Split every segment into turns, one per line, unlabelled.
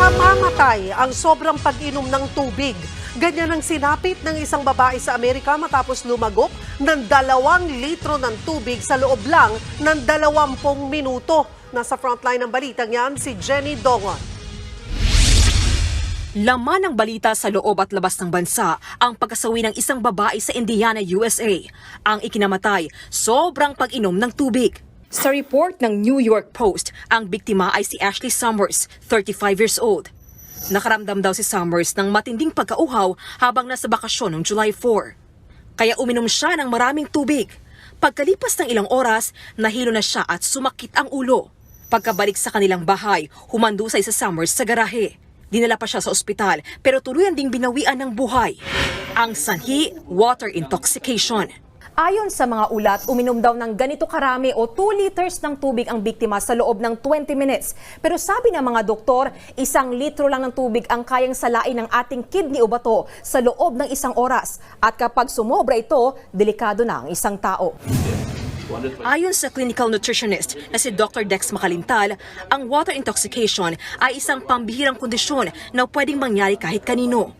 Namamatay ang sobrang pag-inom ng tubig. Ganyan ang sinapit ng isang babae sa Amerika matapos lumagok ng 2 litro ng tubig sa loob lang ng 20 minuto. Nasa frontline ng balitang yan si Jenny Dongon.
Laman ng balita sa loob at labas ng bansa ang pagkasawi ng isang babae sa Indiana, USA. Ang ikinamatay, sobrang pag-inom ng tubig. Sa report ng New York Post, ang biktima ay si Ashley Summers, 35 years old. Nakaramdam daw si Summers ng matinding pagkauhaw habang nasa bakasyon noong July 4. Kaya uminom siya ng maraming tubig. Pagkalipas ng ilang oras, nahilo na siya at sumakit ang ulo. Pagkabalik sa kanilang bahay, humandusay sa Summers sa garahe. Dinala pa siya sa ospital pero tuluyan ding binawian ng buhay. Ang sanhi, water intoxication. Ayon sa mga ulat, uminom daw ng ganito karami o 2 liters ng tubig ang biktima sa loob ng 20 minutes. Pero sabi ng mga doktor, 1 litro lang ng tubig ang kayang salain ng ating kidney o bato sa loob ng 1 oras. At kapag sumobra ito, delikado na ang isang tao. Ayon sa clinical nutritionist na si Dr. Dex Makalintal, ang water intoxication ay isang pambihirang kondisyon na pwedeng mangyari kahit kanino.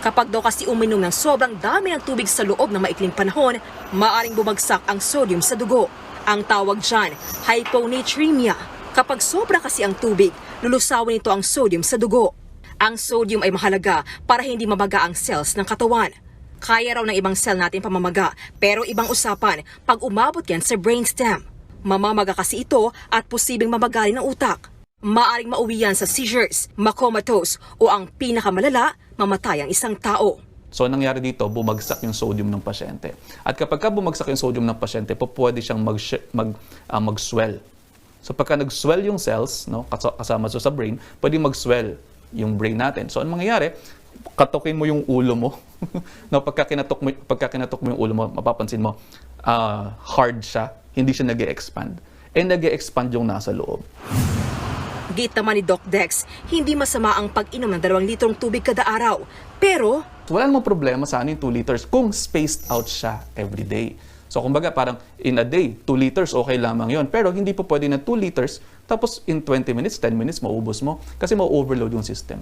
Kapag daw kasi uminom ng sobrang dami ng tubig sa loob ng maikling panahon, maaaring bumagsak ang sodium sa dugo. Ang tawag dyan, hyponatremia. Kapag sobra kasi ang tubig, lulusawin ito ang sodium sa dugo. Ang sodium ay mahalaga para hindi mamaga ang cells ng katawan. Kaya raw ng ibang cell natin pamamaga, pero ibang usapan pag umabot yan sa brainstem. Mamamaga kasi ito at posibleng mamagali ng utak. Maaring mauwi yan sa seizures, makomatose o ang pinakamalala, mamatay ang isang tao.
So nangyari dito, bumagsak yung sodium ng pasyente. At kapag bumagsak yung sodium ng pasyente, pwede siyang mag-swell. So pagka nag-swell yung cells, no, kasama sa brain, pwede mag-swell yung brain natin. So ano mangyayari? Katukin mo yung ulo mo. No, pagka kinatok mo yung ulo mo, mapapansin mo, hard siya, hindi siya nag-e-expand. Nag-e-expand yung nasa loob.
Git naman ni Doc Dex, hindi masama ang pag-inom ng 2 litrong tubig kada araw. Pero
wala namang problema sa yung 2 liters kung spaced out siya every day. So kumbaga parang in a day, 2 liters okay lamang yon. Pero hindi po pwede na 2 liters tapos in 20 minutes, 10 minutes maubos mo kasi ma-overload yung system.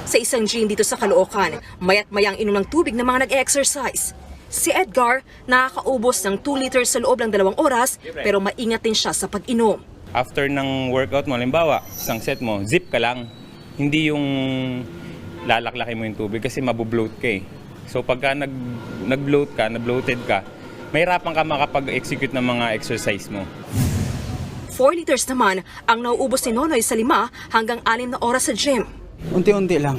Sa isang gym dito sa Caloocan, mayat mayang inom ng tubig ng mga nag-exercise. Si Edgar, nakakaubos ng 2 liters sa loob ng 2 oras pero maingat din siya sa pag-inom.
After ng workout mo, halimbawa, isang set mo, zip ka lang. Hindi yung lalaklakin mo yung tubig kasi mabubloat ka eh. So pagka nag-bloat ka, na-bloated ka, mahirapan ka makapag-execute ng mga exercise mo.
4 liters naman ang nauubos ni Nonoy sa 5 hanggang 6 na oras sa gym.
Unti-unti lang.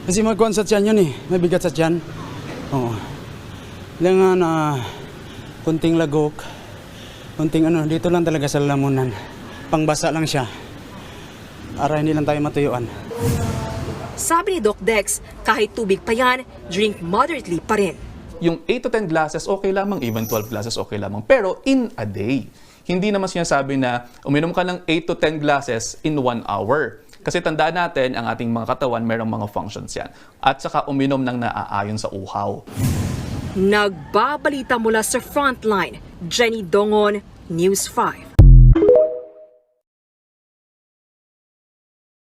Kasi magkuhan sa tiyan yun eh. Mabigat sa tiyan. Oo. Lang na kunting lagok. Kunting dito lang talaga sa lalamunan. Pangbasa lang siya. Para hindi lang tayo matuyuan.
Sabi ni Doc Dex, kahit tubig pa yan, drink moderately pa rin.
Yung 8 to 10 glasses, okay lamang. Even 12 glasses, okay lamang. Pero in a day. Hindi naman sinasabi na uminom ka ng 8 to 10 glasses in 1 hour. Kasi tandaan natin, ang ating mga katawan, mayroong mga functions yan. At saka uminom ng naaayon sa uhaw.
Nagbabalita mula sa Frontline, Jenny Dongon, News 5.